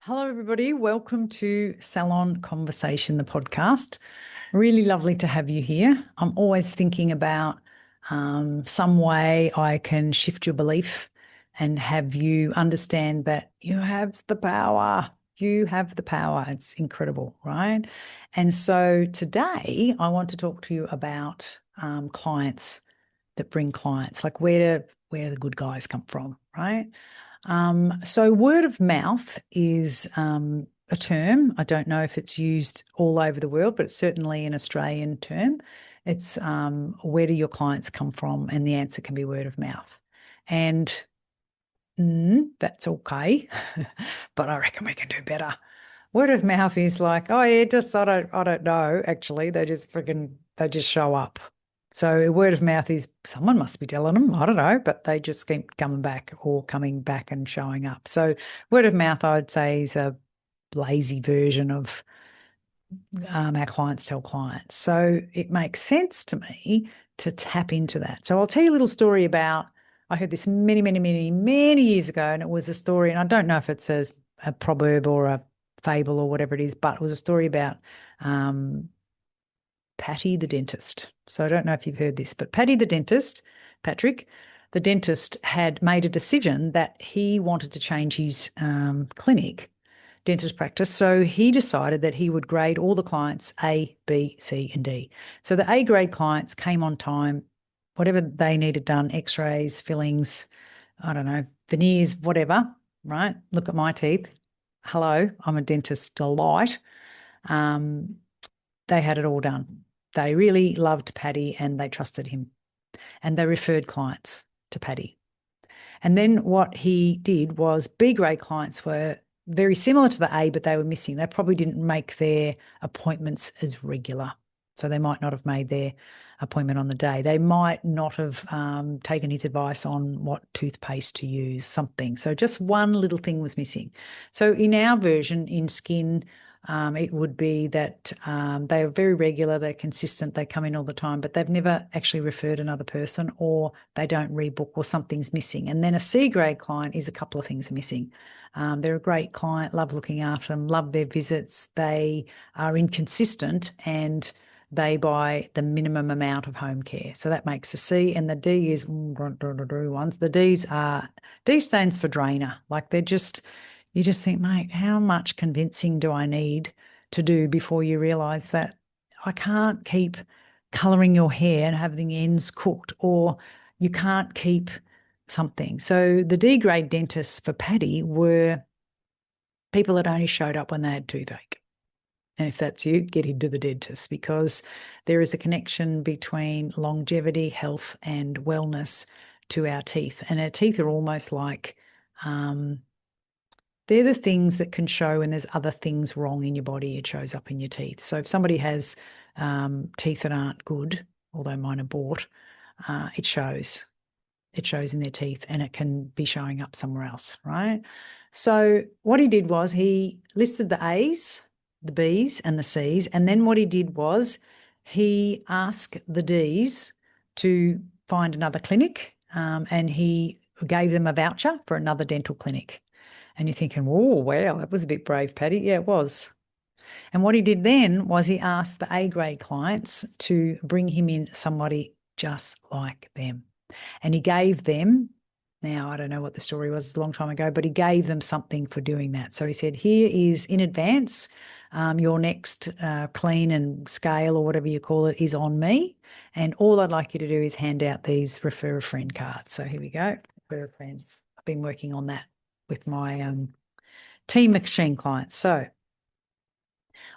Hello, everybody. Welcome to Salon Conversation, the podcast. Really lovely to have you here. I'm always thinking about some way I can shift your belief and have you understand that you have the power. You have the power. It's incredible, right? And so today I want to talk to you about clients that bring clients, like where the good guys come from, right? So word of mouth is a term. I don't know if it's used all over the world, but it's certainly an Australian term. It's where do your clients come from? And the answer can be word of mouth. And that's okay, but I reckon we can do better. Word of mouth is like, oh yeah, just I don't know. Actually, they just show up. So word of mouth is someone must be telling them. I don't know, but they just keep coming back and showing up. So word of mouth, I would say, is a lazy version of our clients tell clients. So it makes sense to me to tap into that. So I'll tell you a little story about. I heard this many, many, many, many years ago, and it was a story, and I don't know if it's a proverb or a fable or whatever it is, but it was a story about Patty the dentist. So I don't know if you've heard this, but Patty the dentist, Patrick, the dentist had made a decision that he wanted to change his dentist practice. So he decided that he would grade all the clients A, B, C, and D. So the A grade clients came on time, whatever they needed done, x-rays, fillings, I don't know, veneers, whatever, right? Look at my teeth. Hello, I'm a dentist delight. They had it all done. They really loved Paddy and they trusted him. And they referred clients to Paddy. And then what he did was B grade clients were very similar to the A, but they were missing. They probably didn't make their appointments as regular. So they might not have made their appointment on the day. They might not have taken his advice on what toothpaste to use, something. So just one little thing was missing. So in our version, in skin, it would be that they are very regular, they're consistent, they come in all the time, but they've never actually referred another person or they don't rebook or something's missing. And then a C grade client is a couple of things missing. They're a great client, love looking after them, love their visits. They are inconsistent and they buy the minimum amount of home care. So that makes a C. And the D is ones. The D stands for drainer. Like you just think, mate, how much convincing do I need to do before you realise that I can't keep colouring your hair and having the ends cooked, or you can't keep something. So the D grade dentists for Paddy were people that only showed up when they had toothache. And if that's you, get into the dentist because there is a connection between longevity, health, and wellness to our teeth. And our teeth are almost like they're the things that can show when there's other things wrong in your body, it shows up in your teeth. So if somebody has teeth that aren't good, although mine are bought, it shows. It shows in their teeth and it can be showing up somewhere else, right? So what he did was he listed the A's, the B's and the C's. And then what he did was he asked the D's to find another clinic and he gave them a voucher for another dental clinic. And you're thinking, oh, wow, that was a bit brave, Patty. Yeah, it was. And what he did then was he asked the A grade clients to bring him in somebody just like them. And he gave them, now I don't know what the story was, a long time ago, but he gave them something for doing that. So he said, here is in advance, your next clean and scale or whatever you call it is on me. And all I'd like you to do is hand out these refer a friend cards. So here we go, refer a friends. I've been working on that with my team machine clients. So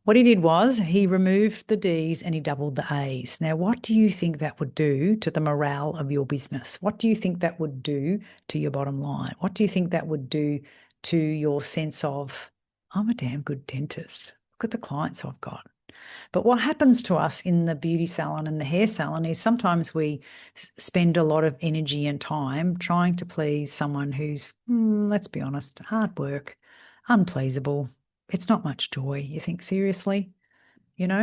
what he did was he removed the D's and he doubled the A's. Now, what do you think that would do to the morale of your business? What do you think that would do to your bottom line? What do you think that would do to your sense of, I'm a damn good dentist. Look at the clients I've got. But what happens to us in the beauty salon and the hair salon is sometimes we spend a lot of energy and time trying to please someone who's, let's be honest, hard work, unpleasable. It's not much joy. You think, seriously?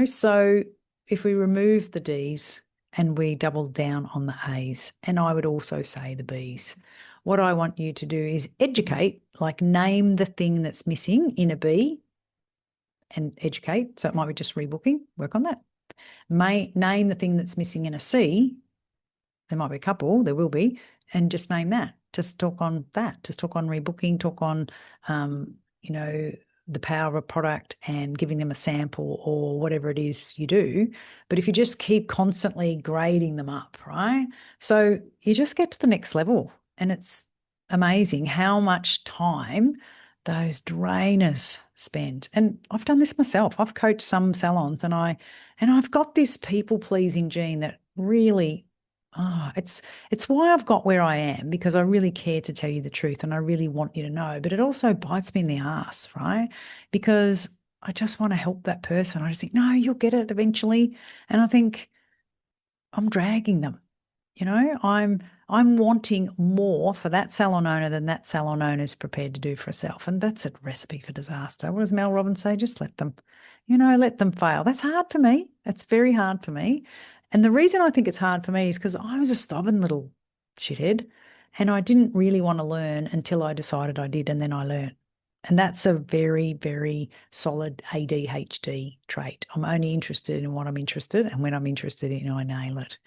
So if we remove the D's and we double down on the A's, and I would also say the B's, what I want you to do is educate, like name the thing that's missing in a B and educate. So it might be just rebooking, work on that. Name the thing that's missing in a C. There might be a couple, there will be, and just name that. Just talk on that. Just talk on rebooking, talk on, you know, the power of a product and giving them a sample or whatever it is you do. But if you just keep constantly grading them up, right? So you just get to the next level, and it's amazing how much time those drainers spend. And I've done this myself. I've coached some salons, and I've got this people pleasing gene that really, it's why I've got where I am, because I really care to tell you the truth and I really want you to know. But it also bites me in the ass, right? Because I just want to help that person. I just think, no, you'll get it eventually. And I think I'm dragging them. You know, I'm wanting more for that salon owner than that salon owner is prepared to do for herself. And that's a recipe for disaster. What does Mel Robbins say? Just let them, let them fail. That's hard for me. That's very hard for me. And the reason I think it's hard for me is because I was a stubborn little shithead and I didn't really want to learn until I decided I did, and then I learned. And that's a very, very solid ADHD trait. I'm only interested in what I'm interested, and when I'm interested in, I nail it.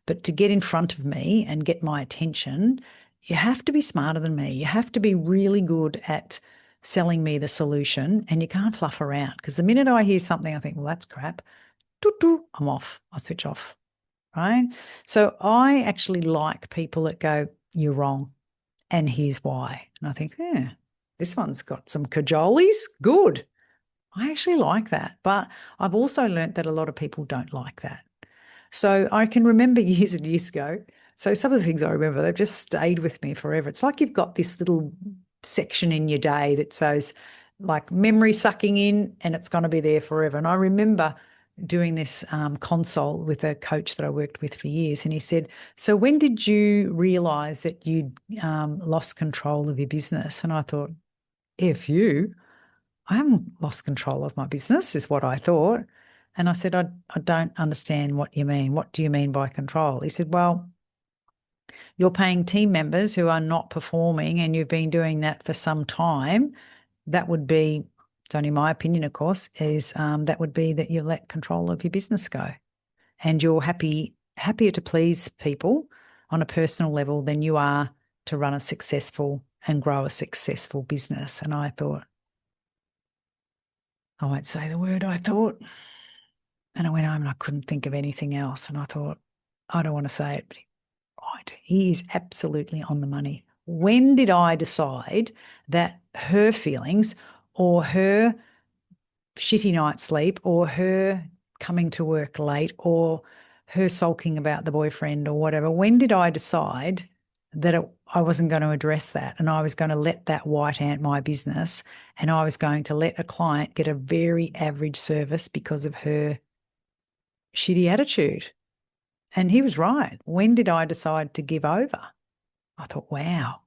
But to get in front of me and get my attention, you have to be smarter than me. You have to be really good at selling me the solution, and you can't fluff around, because the minute I hear something, I think, well, that's crap. I'm off. I switch off, right? So I actually like people that go, you're wrong, and here's why. And I think, yeah, this one's got some cajoles. Good. I actually like that. But I've also learnt that a lot of people don't like that. So I can remember years and years ago. So some of the things I remember, they've just stayed with me forever. It's like you've got this little section in your day that says like memory sucking in, and it's going to be there forever. And I remember doing this consult with a coach that I worked with for years. And he said, so when did you realize that you'd lost control of your business? And I thought, if you, I haven't lost control of my business, is what I thought. And I said, I don't understand what you mean. What do you mean by control? He said, well, you're paying team members who are not performing and you've been doing that for some time. That would be, it's only my opinion, of course, is that would be that you let control of your business go and you're happier to please people on a personal level than you are to run a successful and grow a successful business. And I thought, I won't say the word I thought. And I went home and I couldn't think of anything else. And I thought, I don't want to say it, but right, he is absolutely on the money. When did I decide that her feelings or her shitty night's sleep or her coming to work late or her sulking about the boyfriend or whatever, when did I decide that I wasn't going to address that and I was going to let that white ant my business and I was going to let a client get a very average service because of her shitty attitude? And he was right. When did I decide to give over? I thought, wow.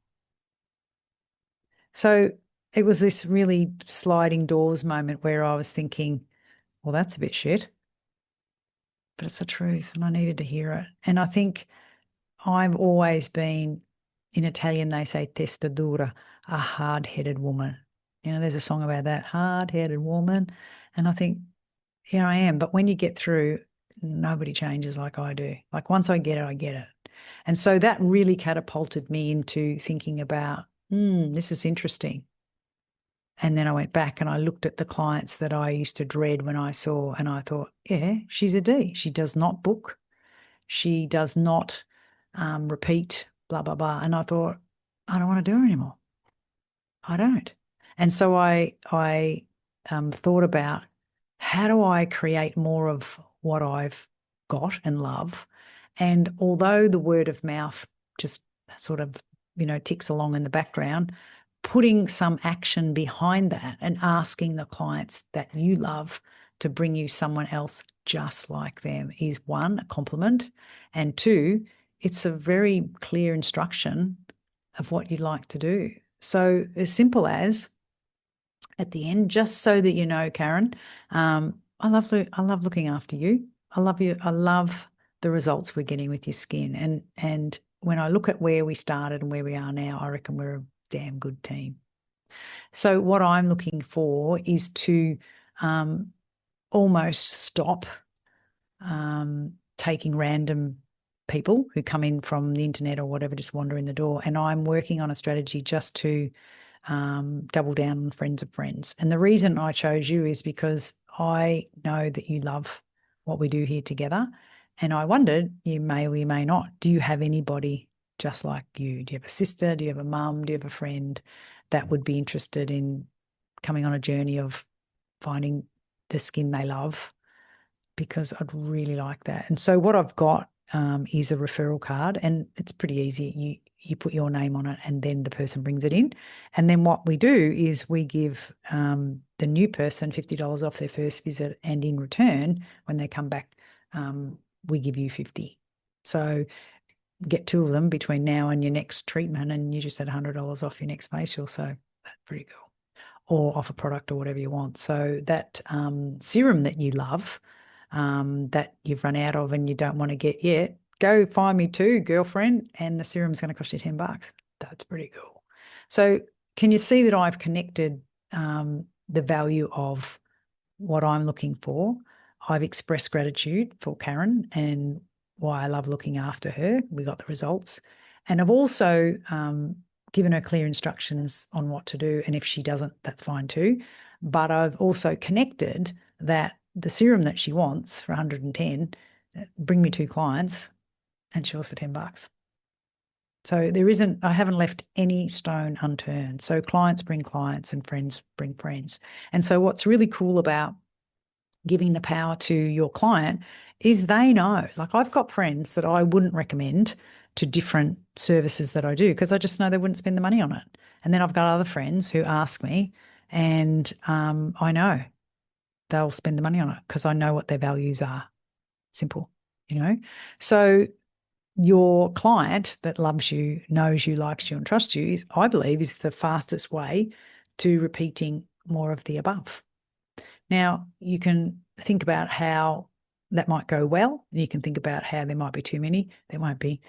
So it was this really sliding doors moment where I was thinking, well, that's a bit shit, but it's the truth and I needed to hear it. And I think I've always been, in Italian, they say testa dura, a hard-headed woman. You know, there's a song about that, hard-headed woman. And I think, here I am. But when you get through, nobody changes like I do. Like once I get it, I get it. And so that really catapulted me into thinking about, this is interesting. And then I went back and I looked at the clients that I used to dread when I saw, and I thought, yeah, she's a D. She does not book. She does not repeat, blah, blah, blah. And I thought, I don't want to do her anymore. I don't. And so I thought about, how do I create more of what I've got and love? And although the word of mouth just sort of, ticks along in the background, putting some action behind that and asking the clients that you love to bring you someone else just like them is, one, a compliment, and two, it's a very clear instruction of what you'd like to do. So as simple as, at the end, just so that you know, Karen, I love looking after you. I love you. I love the results we're getting with your skin, and when I look at where we started and where we are now, I reckon we're a damn good team. So what I'm looking for is to almost stop taking random people who come in from the internet or whatever, just wander in the door. And I'm working on a strategy just to double down on friends of friends. And the reason I chose you is because I know that you love what we do here together. And I wondered, you may or you may not, do you have anybody just like you? Do you have a sister? Do you have a mum? Do you have a friend that would be interested in coming on a journey of finding the skin they love? Because I'd really like that. And so what I've got is a referral card, and it's pretty easy. You put your name on it, and then the person brings it in. And then what we do is we give the new person $50 off their first visit, and in return, when they come back, we give you 50. So get two of them between now and your next treatment, and you just had $100 off your next facial. So that's pretty cool. Or off a product or whatever you want. So that serum that you love, that you've run out of and you don't want to get yet, go find me too, girlfriend, and the serum's going to cost you $10. That's pretty cool. So can you see that I've connected the value of what I'm looking for? I've expressed gratitude for Karen and why I love looking after her. We got the results. And I've also given her clear instructions on what to do. And if she doesn't, that's fine too. But I've also connected that the serum that she wants for 110, bring me two clients, and she was for $10. So I haven't left any stone unturned. So clients bring clients and friends bring friends. And so what's really cool about giving the power to your client is they know. Like, I've got friends that I wouldn't recommend to different services that I do because I just know they wouldn't spend the money on it. And then I've got other friends who ask me, and I know they'll spend the money on it because I know what their values are. Simple, So your client that loves you, knows you, likes you, and trusts you I believe, is the fastest way to repeating more of the above. Now, you can think about how that might go well. You can think about how there might be too many. There won't be.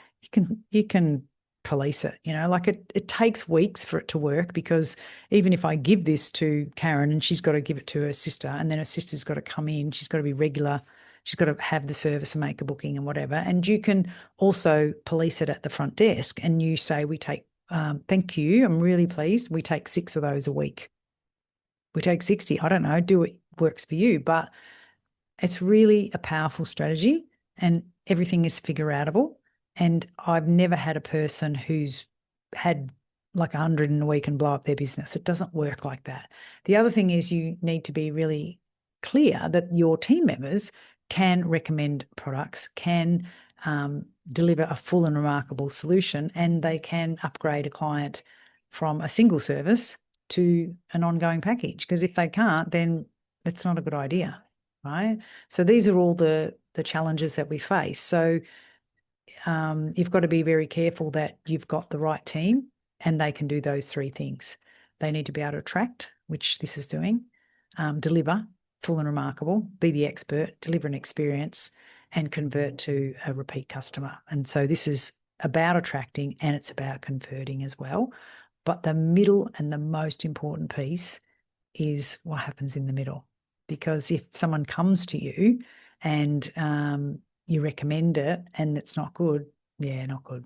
You can police it. Like it takes weeks for it to work, because even if I give this to Karen and she's got to give it to her sister, and then her sister's got to come in, she's got to be regular, she's got to have the service and make a booking and whatever. And you can also police it at the front desk, and you say, we take, thank you, I'm really pleased, we take 6 of those a week. We take 60. I don't know, do what works for you. But it's really a powerful strategy, and everything is figure outable. And I've never had a person who's had like 100 in a week and blow up their business. It doesn't work like that. The other thing is you need to be really clear that your team members can recommend products, can deliver a full and remarkable solution, and they can upgrade a client from a single service to an ongoing package. Because if they can't, then it's not a good idea, right? So these are all the challenges that we face. So you've got to be very careful that you've got the right team and they can do those 3 things. They need to be able to attract, which this is doing, deliver, full and remarkable, be the expert, deliver an experience, and convert to a repeat customer. And so this is about attracting, and it's about converting as well. But the middle and the most important piece is what happens in the middle. Because if someone comes to you and you recommend it and it's not good, not good.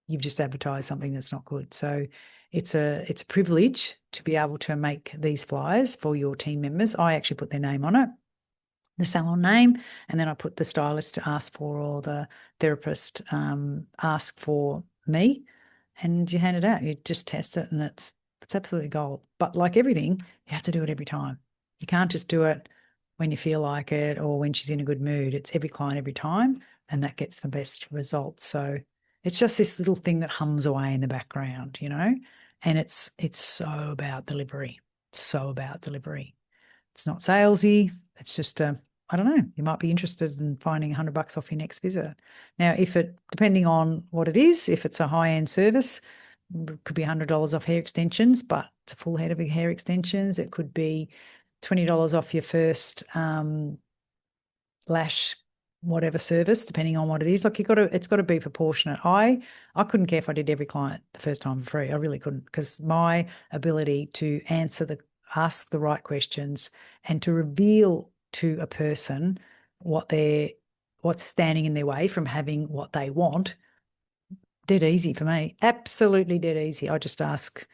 You've just advertised something that's not good. So it's a privilege to be able to make these flyers for your team members. I actually put their name on it, the salon name, and then I put the stylist to ask for, or the therapist ask for me, and you hand it out. You just test it, and it's absolutely gold. But like everything, you have to do it every time. You can't just do it when you feel like it or when she's in a good mood. It's every client, every time, and that gets the best results. So it's just this little thing that hums away in the background, and it's so about delivery, so about delivery. It's not salesy. It's just I don't know, you might be interested in finding $100 off your next visit. Now, depending on what it is, if it's a high-end service, it could be $100 off hair extensions, but it's a full head of hair extensions. It could be $20 off your first lash whatever service, depending on what it is. Like it's got to be proportionate. I couldn't care if I did every client the first time for free. I really couldn't, because my ability to ask the right questions and to reveal to a person what's standing in their way from having what they want, dead easy for me. Absolutely dead easy. I just ask,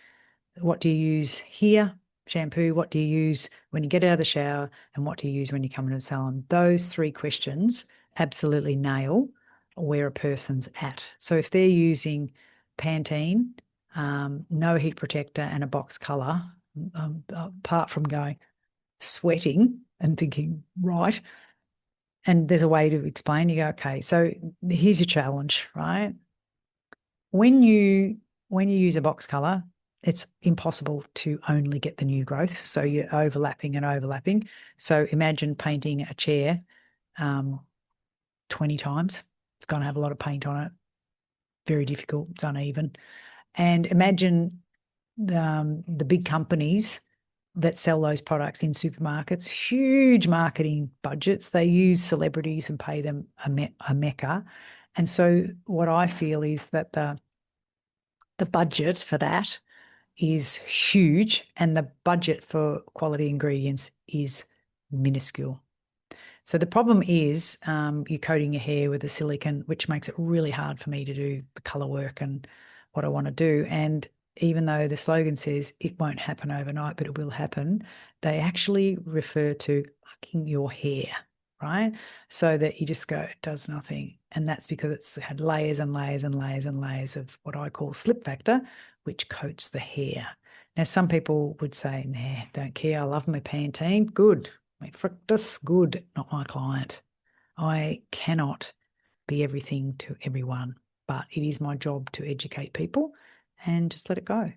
what do you use here? Shampoo. What do you use when you get out of the shower? And what do you use when you come into the salon? Those 3 questions absolutely nail where a person's at. So if they're using Pantene, no heat protector, and a box color, apart from sweating and thinking, right, and there's a way to explain, you go, okay, so here's your challenge, right? When you use a box color, it's impossible to only get the new growth. So you're overlapping and overlapping. So imagine painting a chair 20 times. It's going to have a lot of paint on it. Very difficult. It's uneven. And imagine the big companies that sell those products in supermarkets, huge marketing budgets. They use celebrities and pay them a mecca. And so what I feel is that the budget for that is huge, and the budget for quality ingredients is minuscule. So the problem is you're coating your hair with a silicone, which makes it really hard for me to do the color work and what I want to do. And even though the slogan says it won't happen overnight, but it will happen, they actually refer to fucking your hair, right? So that you just go, it does nothing. And that's because it's had layers and layers and layers and layers of what I call slip factor, which coats the hair. Now, some people would say, nah, don't care. I love my Pantene. Good. My fructus, good. Not my client. I cannot be everything to everyone, but it is my job to educate people and just let it go.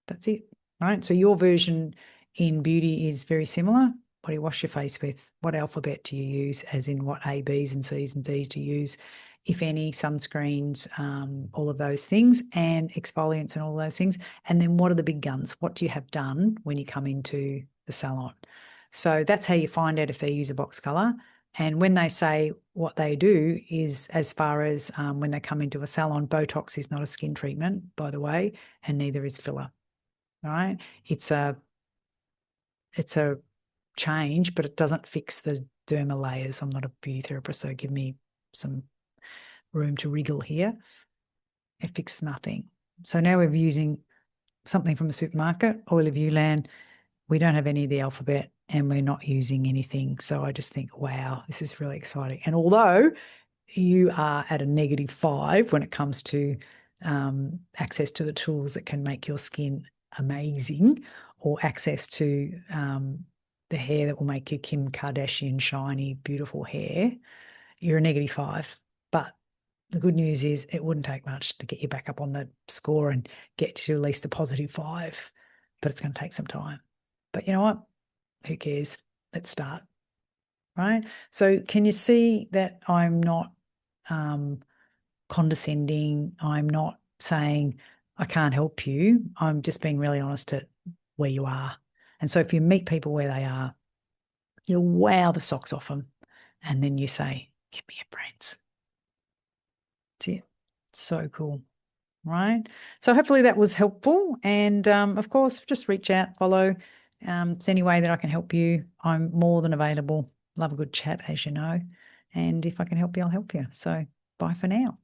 That's it, right? So your version in beauty is very similar. What do you wash your face with? What alphabet do you use, as in what A, Bs and Cs and Ds do you use, if any, sunscreens, all of those things, and exfoliants and all those things. And then what are the big guns? What do you have done when you come into the salon? So that's how you find out if they use a box color. And when they say what they do is, as far as when they come into a salon, Botox is not a skin treatment, by the way, and neither is filler. All right. It's a change, but it doesn't fix the derma layers. I'm not a beauty therapist, so give me some room to wriggle here. It fixes nothing. So now we're using something from the supermarket, Oil of Ulan. We don't have any of the alphabet, and we're not using anything. So I just think, wow, this is really exciting. And although you are at a -5 when it comes to access to the tools that can make your skin amazing, or access to the hair that will make you Kim Kardashian shiny, beautiful hair, you're a -5. But the good news is it wouldn't take much to get you back up on the score and get to at least a +5, but it's going to take some time. But you know what? Who cares? Let's start, right? So can you see that I'm not condescending? I'm not saying I can't help you. I'm just being really honest at where you are. And so if you meet people where they are, you wow the socks off them, and then you say, give me a friends. That's it. So cool. Right. So hopefully that was helpful. And of course, just reach out, follow. It's any way that I can help you. I'm more than available. Love a good chat, as you know. And if I can help you, I'll help you. So bye for now.